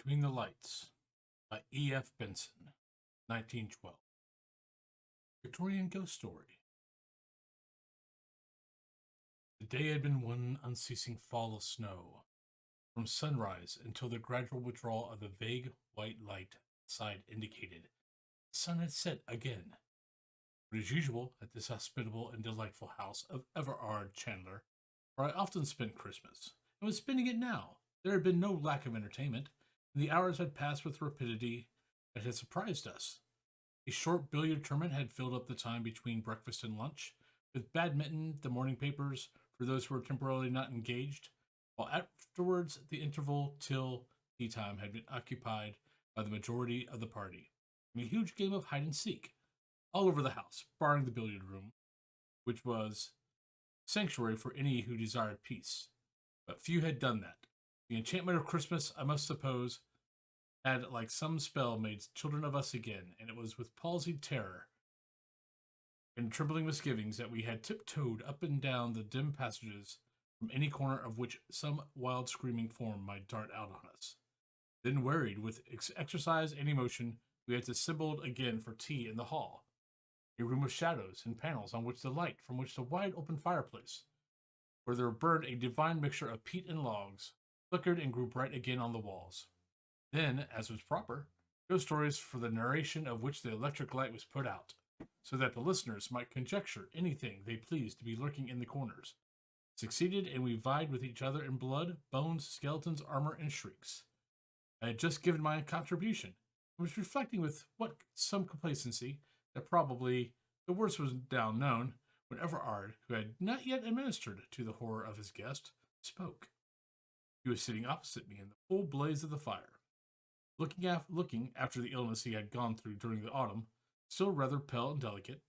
Between the Lights by E.F. Benson, 1912. Victorian Ghost Story. The day had been one unceasing fall of snow, from sunrise until the gradual withdrawal of the vague white light outside indicated the sun had set again. But as usual at this hospitable and delightful house of Everard Chandler, where I often spent Christmas, and was spending it now, there had been no lack of entertainment, and the hours had passed with rapidity that had surprised us. A short billiard tournament had filled up the time between breakfast and lunch, with badminton, the morning papers for those who were temporarily not engaged, while afterwards the interval till tea time had been occupied by the majority of the party in a huge game of hide and seek, all over the house, barring the billiard room, which was sanctuary for any who desired peace. But few had done that. The enchantment of Christmas, I must suppose, had, like some spell, made children of us again, and it was with palsied terror and trembling misgivings that we had tiptoed up and down the dim passages from any corner of which some wild screaming form might dart out on us. Then, wearied with exercise and emotion, we had assembled again for tea in the hall, a room of shadows and panels on which the light from which the wide open fireplace, where there burned a divine mixture of peat and logs, flickered and grew bright again on the walls. Then, as was proper, ghost stories for the narration of which the electric light was put out, so that the listeners might conjecture anything they pleased to be lurking in the corners, succeeded, and we vied with each other in blood, bones, skeletons, armor, and shrieks. I had just given my contribution, and was reflecting with what some complacency that probably the worst was now known, when Everard, who had not yet administered to the horror of his guest, spoke. He was sitting opposite me in the full blaze of the fire, looking after the illness he had gone through during the autumn, still rather pale and delicate.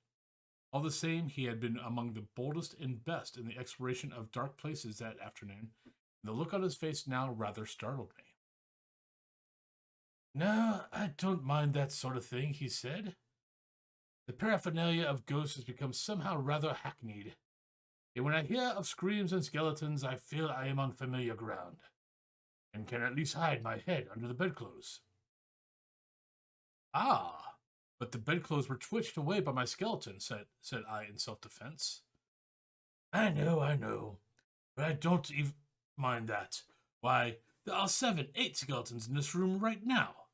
All the same, he had been among the boldest and best in the exploration of dark places that afternoon, and the look on his face now rather startled me. "No, I don't mind that sort of thing," he said. "The paraphernalia of ghosts has become somehow rather hackneyed, and when I hear of screams and skeletons, I feel I am on familiar ground, and can at least hide my head under the bedclothes." "Ah, but the bedclothes were twitched away by my skeleton," said I in self-defense. I know, but I don't even mind that. Why, there are 7, 8 skeletons in this room right now,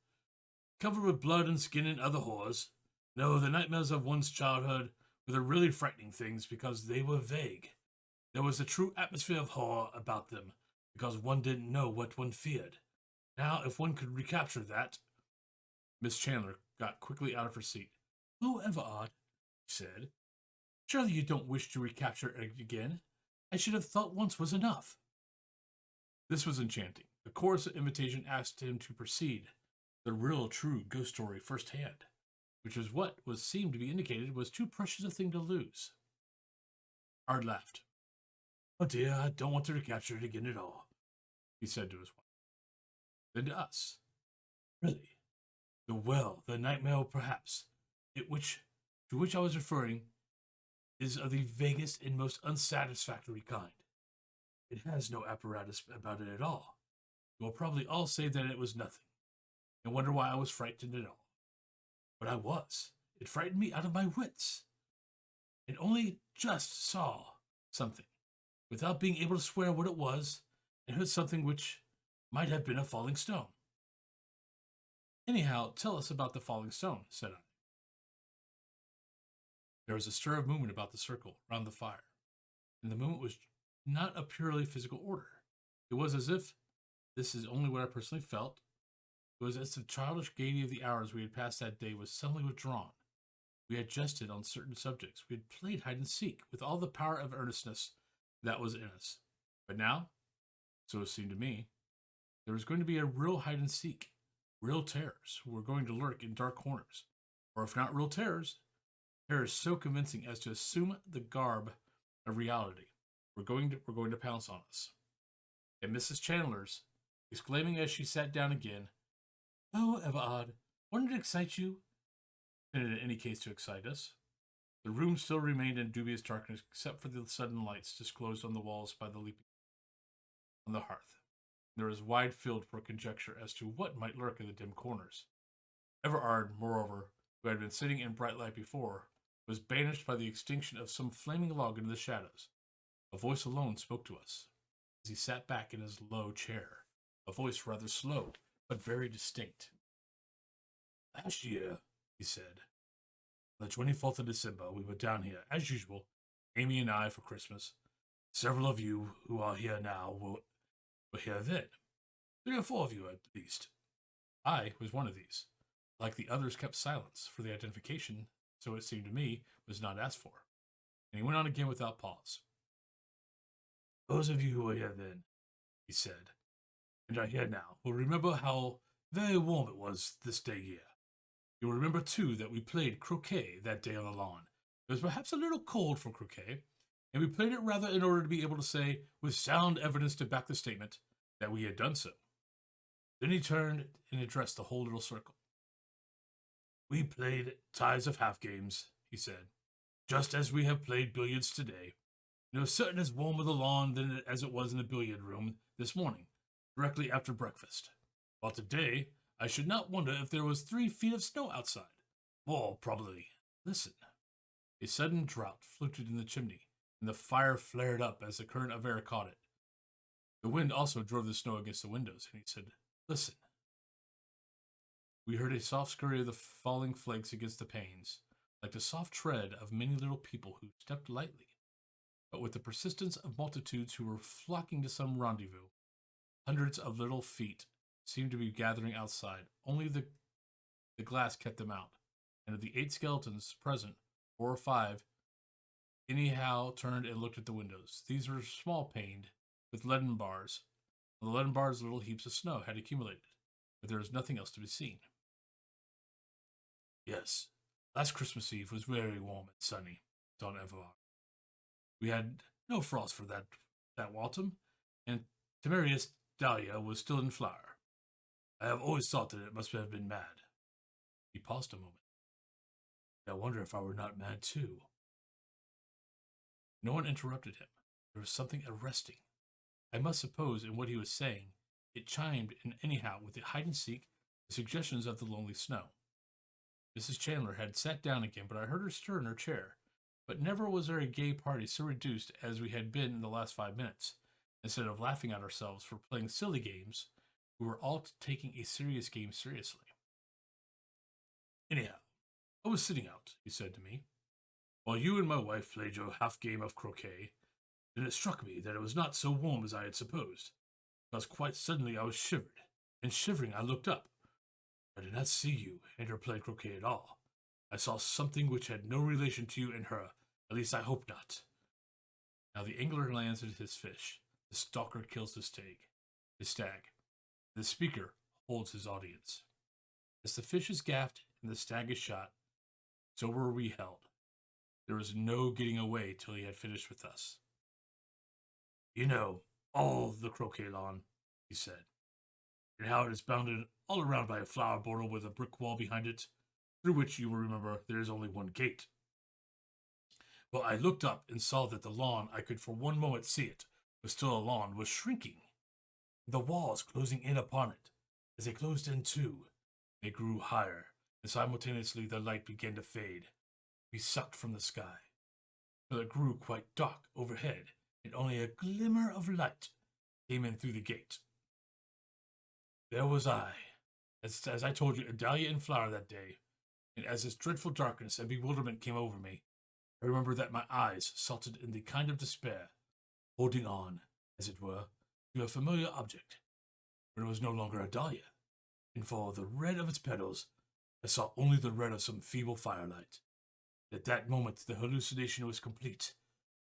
covered with blood and skin and other horrors. No, the nightmares of one's childhood were the really frightening things because they were vague. There was a true atmosphere of horror about them because one didn't know what one feared. Now, if one could recapture that. Miss Chandler got quickly out of her seat. "Oh, Everard," she said, "surely you don't wish to recapture it again? I should have thought once was enough." This was enchanting. The chorus of invitation asked him to proceed the real, true ghost story firsthand, which was what was seemed to be indicated was too precious a thing to lose. Ard laughed. "Oh dear, I don't want to recapture it again at all," he said to his wife. Then to us. "Really, the nightmare perhaps, to which I was referring, is of the vaguest and most unsatisfactory kind. It has no apparatus about it at all. You will probably all say that it was nothing, and wonder why I was frightened at all. But I was. It frightened me out of my wits. And only just saw something, without being able to swear what it was, and heard something which might have been a falling stone." "Anyhow, tell us about the falling stone," said I. There was a stir of movement about the circle round the fire, and the movement was not a purely physical order. It was as if, this is only what I personally felt, it was as if the childish gaiety of the hours we had passed that day was suddenly withdrawn. We had jested on certain subjects. We had played hide and seek with all the power of earnestness that was in us. But now, so it seemed to me, there was going to be a real hide and seek. Real terrors who were going to lurk in dark corners. Or if not real terrors so convincing as to assume the garb of reality, were going to pounce on us. And Mrs. Chandler's, exclaiming as she sat down again, "Oh, Everard, wouldn't it excite you?" And in any case to excite us. The room still remained in dubious darkness except for the sudden lights disclosed on the walls by the leaping on the hearth. There was wide field for conjecture as to what might lurk in the dim corners. Everard, moreover, who had been sitting in bright light before, was banished by the extinction of some flaming log into the shadows. A voice alone spoke to us, as he sat back in his low chair, a voice rather slow, but very distinct. "Last year," he said, "on the 24th of December, we were down here, as usual, Amy and I, for Christmas. Several of you who are here now were here then. 3 or 4 of you, at least. I was one of these. Like the others, kept silence, for the identification, so it seemed to me, was not asked for. And he went on again without pause. Those of you who were here then," he said, "and are here now, will remember how very warm it was this day here. You'll remember, too, that we played croquet that day on the lawn. It was perhaps a little cold for croquet, and we played it rather in order to be able to say, with sound evidence to back the statement, that we had done so." Then he turned and addressed the whole little circle. "We played ties of half games," he said, "just as we have played billiards today. And it was certain as warm on the lawn than as it was in the billiard room this morning, directly after breakfast. While today, I should not wonder if there was 3 feet of snow outside. More, probably. Listen." A sudden draught floated in the chimney, and the fire flared up as the current of air caught it. The wind also drove the snow against the windows, and he said, "Listen." We heard a soft scurry of the falling flakes against the panes, like the soft tread of many little people who stepped lightly, but with the persistence of multitudes who were flocking to some rendezvous. Hundreds of little feet seemed to be gathering outside. Only the glass kept them out, and of the 8 skeletons present, 4 or 5 anyhow turned and looked at the windows. These were small paned, with leaden bars. On the leaden bars, little heaps of snow had accumulated, but there was nothing else to be seen. "Yes, last Christmas Eve was very warm and sunny," thought Everard. "We had no frost for that autumn, and Timerius dahlia was still in flower. I have always thought that it must have been mad." He paused a moment. "I wonder if I were not mad too." No one interrupted him. There was something arresting, I must suppose, in what he was saying. It chimed in anyhow with the hide-and-seek, the suggestions of the lonely snow. Mrs. Chandler had sat down again, but I heard her stir in her chair. But never was there a gay party so reduced as we had been in the last 5 minutes. Instead of laughing at ourselves for playing silly games, we were all taking a serious game seriously. "Anyhow, I was sitting out," he said to me, "while you and my wife played your half game of croquet, and it struck me that it was not so warm as I had supposed, because quite suddenly I was shivered, and shivering I looked up. I did not see you and her playing croquet at all. I saw something which had no relation to you and her, at least I hope not." Now the angler lands at his fish, the stalker kills his stag. The speaker holds his audience. As the fish is gaffed and the stag is shot, so were we held. There was no getting away till he had finished with us. "You know all the croquet lawn," he said, "and how it is bounded all around by a flower border with a brick wall behind it, through which you will remember there is only one gate. Well, I looked up and saw that the lawn, I could for one moment see it, was still a lawn, was shrinking. The walls closing in upon it. As they closed in too, they grew higher, and simultaneously the light began to fade, be sucked from the sky, till it grew quite dark overhead, and only a glimmer of light came in through the gate. There was I, as I told you, a dahlia in flower that day, and as this dreadful darkness and bewilderment came over me, I remember that my eyes salted in the kind of despair, holding on, as it were, to a familiar object, but it was no longer a dahlia, and for the red of its petals, I saw only the red of some feeble firelight. At that moment the hallucination was complete.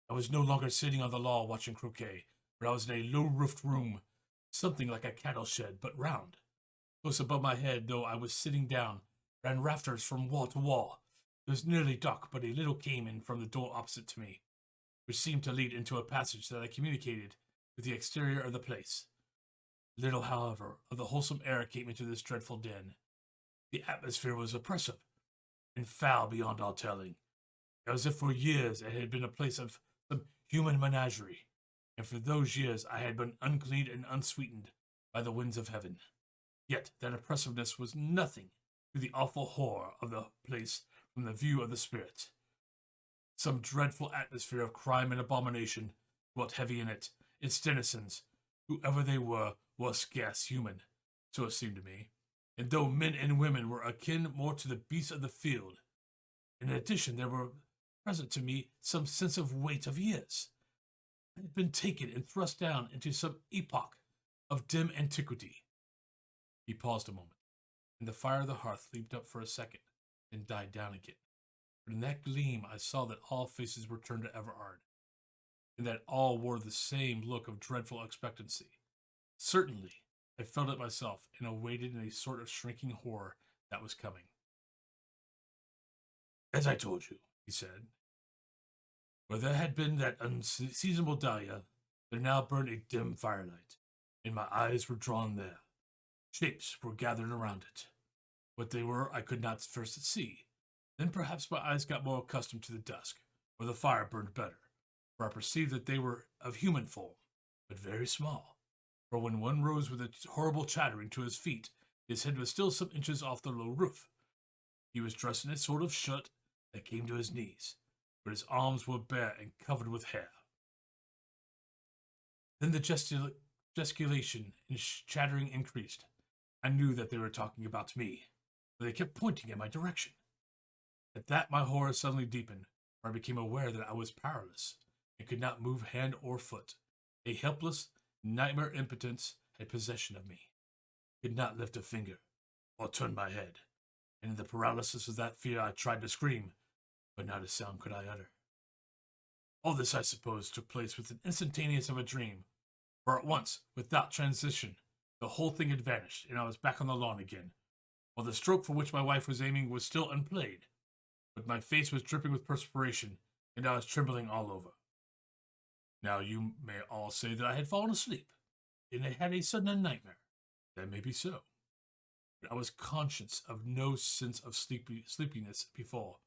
I was no longer sitting on the lawn watching croquet, but I was in a low-roofed room, something like a cattle shed, but round. Close above my head, though I was sitting down, ran rafters from wall to wall. It was nearly dark, but a little came in from the door opposite to me, which seemed to lead into a passage that I communicated with the exterior of the place. Little, however, of the wholesome air came into this dreadful den. The atmosphere was oppressive, and foul beyond all telling, as if for years it had been a place of some human menagerie, and for those years I had been unclean and unsweetened by the winds of heaven. Yet that oppressiveness was nothing to the awful horror of the place from the view of the spirit. Some dreadful atmosphere of crime and abomination dwelt heavy in it. Its denizens, whoever they were scarce human, so it seemed to me, and though men and women were akin more to the beasts of the field, in addition there were present to me some sense of weight of years. I had been taken and thrust down into some epoch of dim antiquity. He paused a moment, and the fire of the hearth leaped up for a second, then died down again. But in that gleam I saw that all faces were turned to Everard, and that all wore the same look of dreadful expectancy. Certainly, I felt it myself, and awaited in a sort of shrinking horror that was coming. As I told you, he said, where there had been that unseasonable dahlia, there now burned a dim firelight, and my eyes were drawn there. Shapes were gathered around it. What they were I could not first see. Then perhaps my eyes got more accustomed to the dusk, or the fire burned better, for I perceived that they were of human form, but very small. For when one rose with a horrible chattering to his feet, his head was still some inches off the low roof. He was dressed in a sort of shirt that came to his knees, but his arms were bare and covered with hair. Then the gesticulation and chattering increased. I knew that they were talking about me, for they kept pointing in my direction. At that my horror suddenly deepened, for I became aware that I was powerless, and could not move hand or foot. A helpless, nightmare impotence had possession of me. I could not lift a finger, or turn my head, and in the paralysis of that fear I tried to scream, but not a sound could I utter. All this, I suppose, took place with an instantaneous of a dream, for at once, without transition, the whole thing had vanished, and I was back on the lawn again, while the stroke for which my wife was aiming was still unplayed. But my face was dripping with perspiration, and I was trembling all over. Now you may all say that I had fallen asleep, and I had a sudden nightmare. That may be so. But I was conscious of no sense of sleepiness before,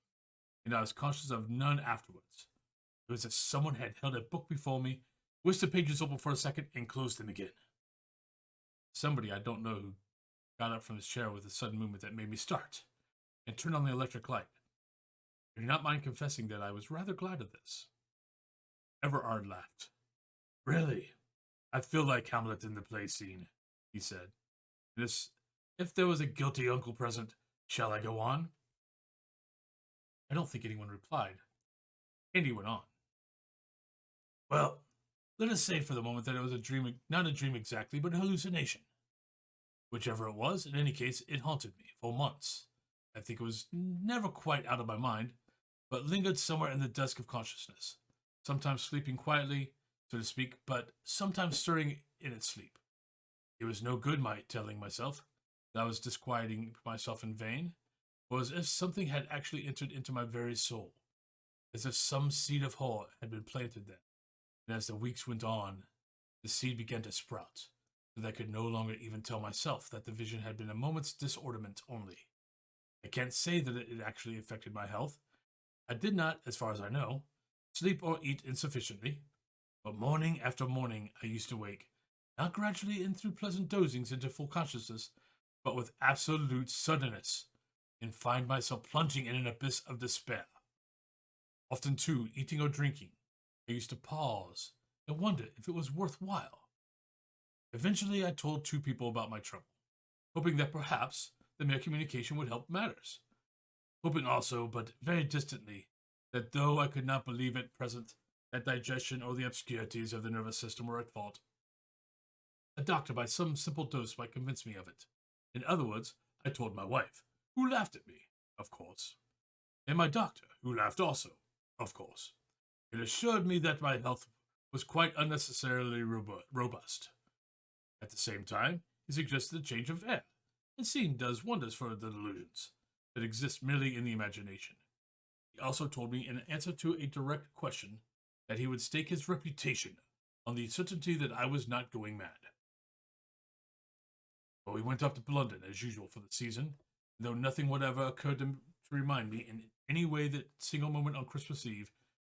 and I was conscious of none afterwards. It was as if someone had held a book before me, whisked the pages open for a second, and closed them again. Somebody I don't know who got up from his chair with a sudden movement that made me start, and turned on the electric light. I do not mind confessing that I was rather glad of this. Everard laughed. Really, I feel like Hamlet in the play scene, he said. If there was a guilty uncle present, shall I go on? I don't think anyone replied, and he went on. Well, let us say for the moment that it was a dream, not a dream exactly, but a hallucination. Whichever it was, in any case, it haunted me for months. I think it was never quite out of my mind, but lingered somewhere in the dusk of consciousness, sometimes sleeping quietly, so to speak, but sometimes stirring in its sleep. It was no good my telling myself that I was disquieting myself in vain, for as if something had actually entered into my very soul, as if some seed of horror had been planted there, and as the weeks went on, the seed began to sprout, so that I could no longer even tell myself that the vision had been a moment's disorderment only. I can't say that it actually affected my health. I did not, as far as I know, sleep or eat insufficiently, but morning after morning I used to wake, not gradually and through pleasant dozings into full consciousness, but with absolute suddenness, and find myself plunging in an abyss of despair. Often, too, eating or drinking, I used to pause and wonder if it was worthwhile. Eventually, I told 2 people about my trouble, hoping that perhaps the mere communication would help matters. Hoping also, but very distantly, that though I could not believe at present that digestion or the obscurities of the nervous system were at fault, a doctor by some simple dose might convince me of it. In other words, I told my wife, who laughed at me, of course, and my doctor, who laughed also, of course, and assured me that my health was quite unnecessarily robust. At the same time, he suggested a change of air, and scene does wonders for the delusions that exist merely in the imagination. He also told me in answer to a direct question that he would stake his reputation on the certainty that I was not going mad. Well, we went up to London, as usual, for the season, though nothing whatever occurred to remind me in any way that single moment on Christmas Eve,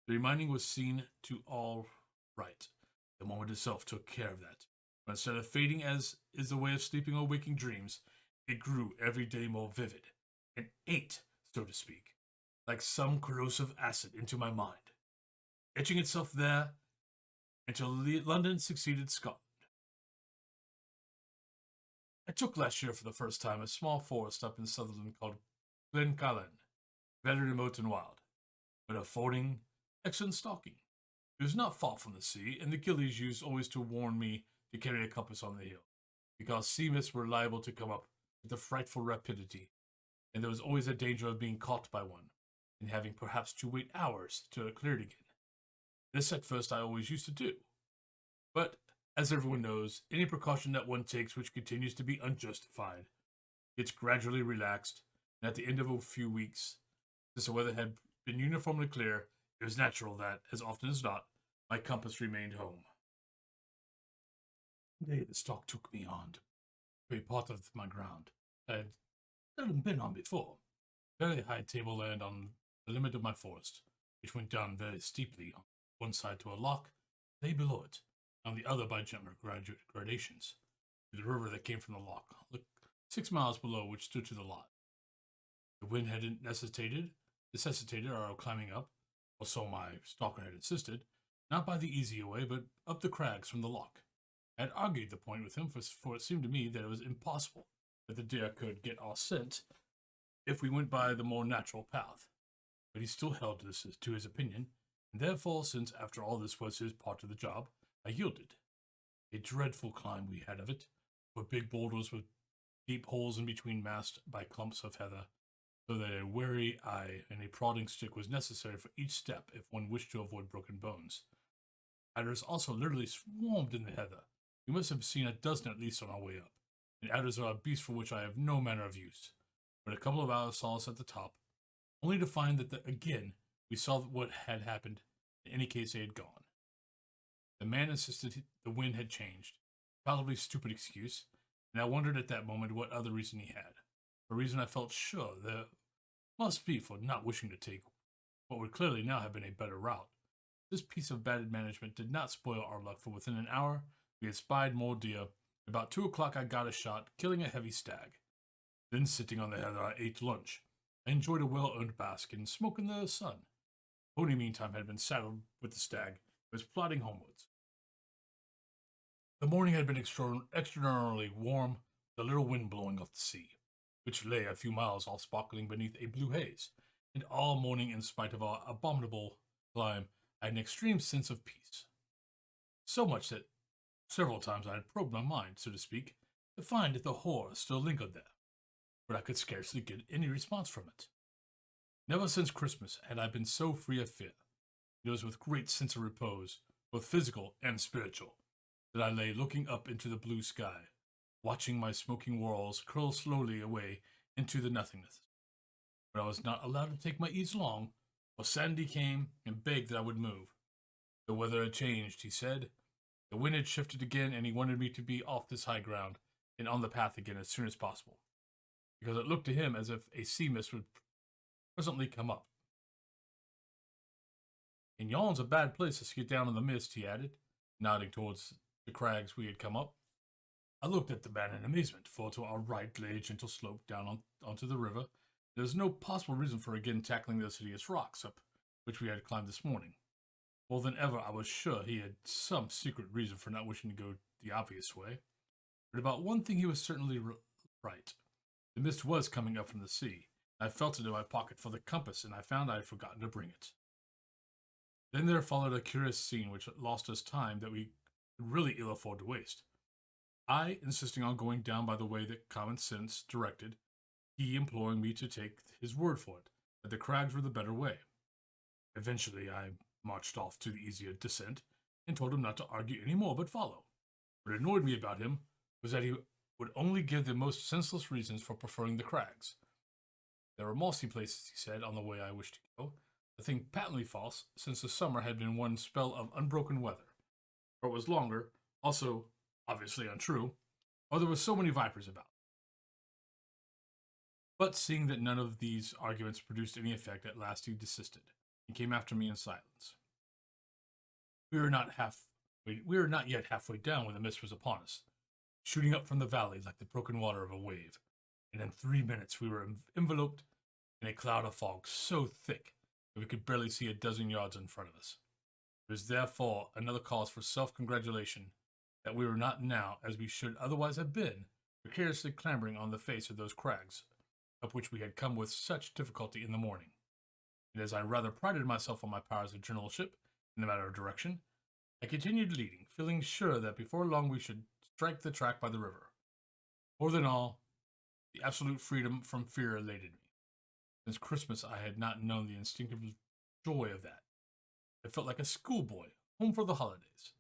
the reminding was seen to all right. The moment itself took care of that. But instead of fading as is the way of sleeping or waking dreams, it grew every day more vivid, and ate, so to speak, like some corrosive acid into my mind, etching itself there until London succeeded Scotland. I took last year for the first time a small forest up in Sutherland called Glencallan, very remote and wild, but affording excellent stalking. It was not far from the sea, and the gillies used always to warn me to carry a compass on the hill, because sea mists were liable to come up with a frightful rapidity, and there was always a danger of being caught by one, and having perhaps to wait hours till it cleared again. This at first I always used to do, but as everyone knows, any precaution that one takes which continues to be unjustified gets gradually relaxed, and at the end of a few weeks, since the weather had been uniformly clear, it was natural that, as often as not, my compass remained home. One day the stalk took me on to a part of my ground I had seldom been on before. Very high tableland on the limit of my forest, which went down very steeply on one side to a loch, lay below it, on the other by gentler gradations, to the river that came from the loch, 6 miles below which stood to the lot. The wind had necessitated our climbing up, or so my stalker had insisted, not by the easier way, but up the crags from the loch. I had argued the point with him, for it seemed to me that it was impossible that the deer could get our scent if we went by the more natural path. But he still held to his opinion, and therefore, since after all this was his part of the job, I yielded. A dreadful climb we had of it, for big boulders with deep holes in between masked by clumps of heather, so that a wary eye and a prodding stick was necessary for each step if one wished to avoid broken bones. Adders also literally swarmed in the heather. We must have seen a dozen at least on our way up, and adders are a beast for which I have no manner of use. But a couple of hours saw us at the top, only to find that again we saw what had happened. In any case, they had gone. The man insisted the wind had changed, probably stupid excuse, and I wondered at that moment what other reason he had. A reason I felt sure there must be for not wishing to take what would clearly now have been a better route. This piece of bad management did not spoil our luck, for within an hour we had spied more deer. About 2 o'clock I got a shot, killing a heavy stag. Then, sitting on the heather, I ate lunch. I enjoyed a well-earned bask and smoke in the sun. Pony, meantime, had been saddled with the stag, and was plodding homewards. The morning had been extraordinarily warm, with a little wind blowing off the sea, which lay a few miles all sparkling beneath a blue haze, and all morning, in spite of our abominable climb, I had an extreme sense of peace. So much that several times I had probed my mind, so to speak, to find if the horror still lingered there, but I could scarcely get any response from it. Never since Christmas had I been so free of fear. It was with great sense of repose, both physical and spiritual, that I lay looking up into the blue sky, watching my smoking whorls curl slowly away into the nothingness. But I was not allowed to take my ease long, for Sandy came and begged that I would move. The weather had changed, he said. The wind had shifted again, and he wanted me to be off this high ground and on the path again as soon as possible, because it looked to him as if a sea mist would presently come up. And yon's a bad place to get down in the mist, he added, nodding towards the crags we had come up. I looked at the man in amazement, for to our right lay a gentle slope down onto the river. There was no possible reason for again tackling those hideous rocks up which we had climbed this morning. More than ever, I was sure he had some secret reason for not wishing to go the obvious way. But about one thing he was certainly right. The mist was coming up from the sea. I felt it in my pocket for the compass, and I found I had forgotten to bring it. Then there followed a curious scene which lost us time that we could really ill afford to waste. I insisting on going down by the way that common sense directed, he imploring me to take his word for it, that the crags were the better way. Eventually I marched off to the easier descent, and told him not to argue any more but follow. What annoyed me about him was that he would only give the most senseless reasons for preferring the crags. There were mossy places, he said, on the way I wished to go, a thing patently false, since the summer had been one spell of unbroken weather, or it was longer, also obviously untrue, or there were so many vipers about. But seeing that none of these arguments produced any effect, at last he desisted, and came after me in silence. We were not half We were not yet halfway down when the mist was upon us, shooting up from the valley like the broken water of a wave, and in 3 minutes we were enveloped in a cloud of fog so thick that we could barely see a dozen yards in front of us. It was therefore another cause for self-congratulation that we were not now, as we should otherwise have been, precariously clambering on the face of those crags, up which we had come with such difficulty in the morning. And as I rather prided myself on my powers of generalship in the matter of direction, I continued leading, feeling sure that before long we should strike the track by the river. More than all, the absolute freedom from fear elated me. Since Christmas I had not known the instinctive joy of that. I felt like a schoolboy, home for the holidays.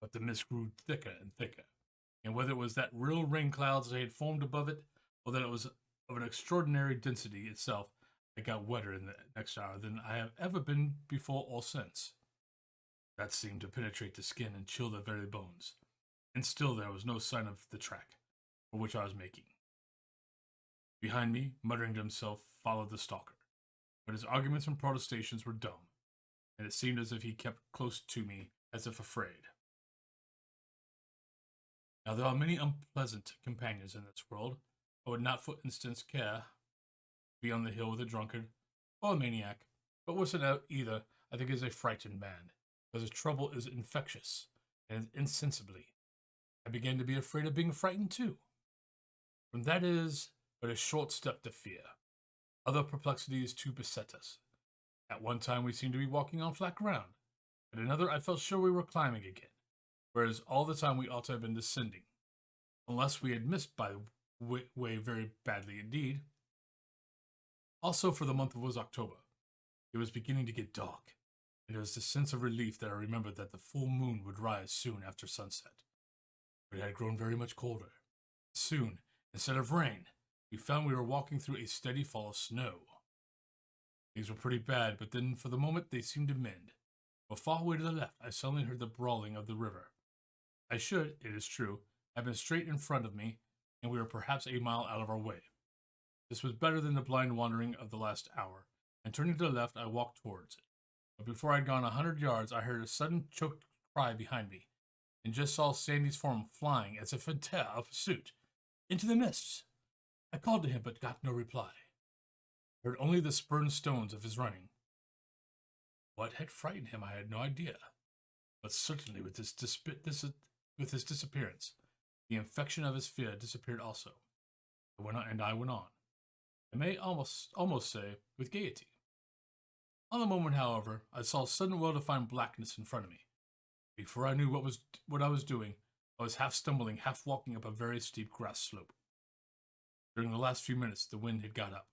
But the mist grew thicker and thicker, and whether it was that real rain clouds that had formed above it, or that it was of an extraordinary density itself, I got wetter in the next hour than I have ever been before or since. That seemed to penetrate the skin and chill the very bones, and still there was no sign of the track for which I was making. Behind me, muttering to himself, followed the stalker, but his arguments and protestations were dumb, and it seemed as if he kept close to me, as if afraid. Now there are many unpleasant companions in this world. I would not, for instance, care to be on the hill with a drunkard or a maniac, but worse than either, I think, is a frightened man, because his trouble is infectious, and insensibly I began to be afraid of being frightened too. From that is but a short step to fear. Other perplexities too beset us. At one time we seemed to be walking on flat ground. At another I felt sure we were climbing again, whereas all the time we ought to have been descending, unless we had missed by way very badly indeed. Also, for the month was October. It was beginning to get dark, and it was the sense of relief that I remembered that the full moon would rise soon after sunset. But it had grown very much colder. Soon, instead of rain, we found we were walking through a steady fall of snow. Things were pretty bad, but then for the moment they seemed to mend. But far away to the left, I suddenly heard the brawling of the river. I should, it is true, have been straight in front of me, and we were perhaps a mile out of our way. This was better than the blind wandering of the last hour, and turning to the left, I walked towards it. But before I had gone 100 yards, I heard a sudden choked cry behind me, and just saw Sandy's form flying as if in terror of pursuit, into the mists. I called to him, but got no reply. I heard only the spurned stones of his running. What had frightened him, I had no idea. But certainly with his disappearance, the infection of his fear disappeared also. I went on. I may almost say, with gaiety. On the moment, however, I saw sudden well-defined blackness in front of me. Before I knew what I was doing, I was half stumbling, half walking up a very steep grass slope. During the last few minutes, the wind had got up.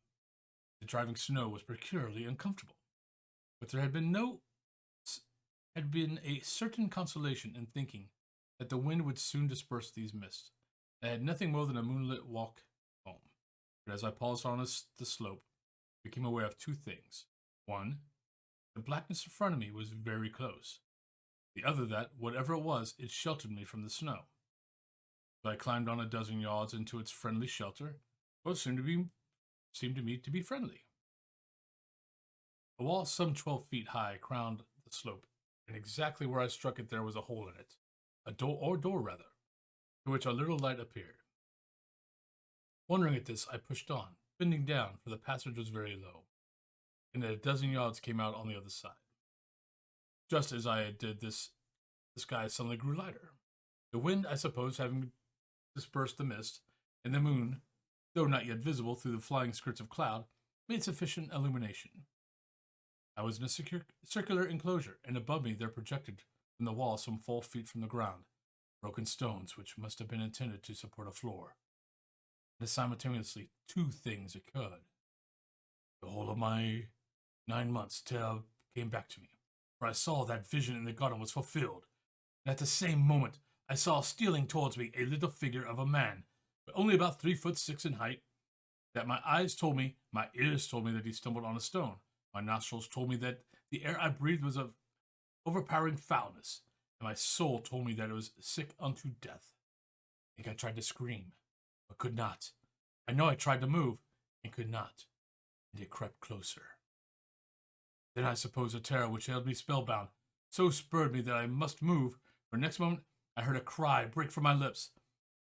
The driving snow was peculiarly uncomfortable, but there had been a certain consolation in thinking that the wind would soon disperse these mists. I had nothing more than a moonlit walk home. But as I paused on the slope, I became aware of two things. One, the blackness in front of me was very close. The other that, whatever it was, it sheltered me from the snow. So I climbed on a dozen yards into its friendly shelter, or it seemed to me to be friendly. A wall some 12 feet high crowned the slope, and exactly where I struck it there was a hole in it, a door rather, through which a little light appeared. Wondering at this, I pushed on, bending down, for the passage was very low, and at a dozen yards came out on the other side. Just as I did this, the sky suddenly grew lighter. The wind, I suppose, having dispersed the mist, and the moon, though not yet visible through the flying skirts of cloud, made sufficient illumination. I was in a circular enclosure, and above me there projected from the wall some 4 feet from the ground, broken stones which must have been intended to support a floor. And simultaneously, two things occurred. The whole of my 9 months' terror came back to me, for I saw that vision in the garden was fulfilled, and at the same moment I saw stealing towards me a little figure of a man, but only about 3'6" in height. That my eyes told me, my ears told me that he stumbled on a stone. My nostrils told me that the air I breathed was of overpowering foulness, and my soul told me that it was sick unto death. I think I tried to scream, but could not. I know I tried to move, and could not, and it crept closer. Then I suppose the terror which held me spellbound so spurred me that I must move, For the next moment, I heard a cry break from my lips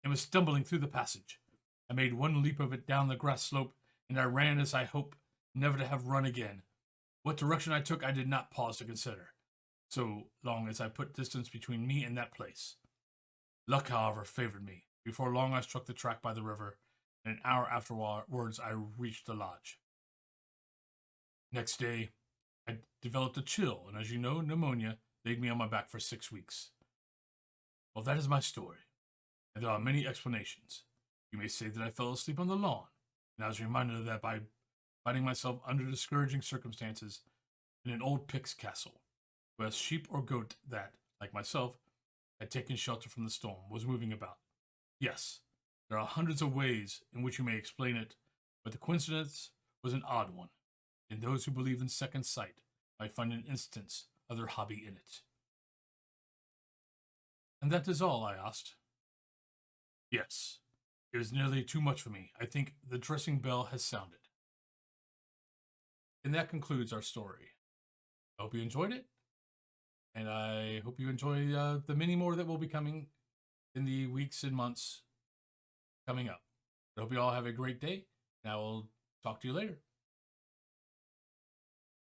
and was stumbling through the passage. I made one leap of it down the grass slope, and I ran as I hope never to have run again. What direction I took, I did not pause to consider, so long as I put distance between me and that place. Luck, however, favored me. Before long, I struck the track by the river, and an hour afterwards, I reached the lodge. Next day, I developed a chill, and as you know, pneumonia laid me on my back for 6 weeks. Well, that is my story, and there are many explanations. You may say that I fell asleep on the lawn, and I was reminded of that by finding myself under discouraging circumstances in an old Pict's castle, where a sheep or goat that, like myself, had taken shelter from the storm was moving about. Yes, there are hundreds of ways in which you may explain it, but the coincidence was an odd one, and those who believe in second sight might find an instance of their hobby in it. And that is all, I asked. Yes, it is nearly too much for me. I think the dressing bell has sounded. And that concludes our story. I hope you enjoyed it, and I hope you enjoy the many more that will be coming in the weeks and months coming up. I hope you all have a great day, and I will talk to you later.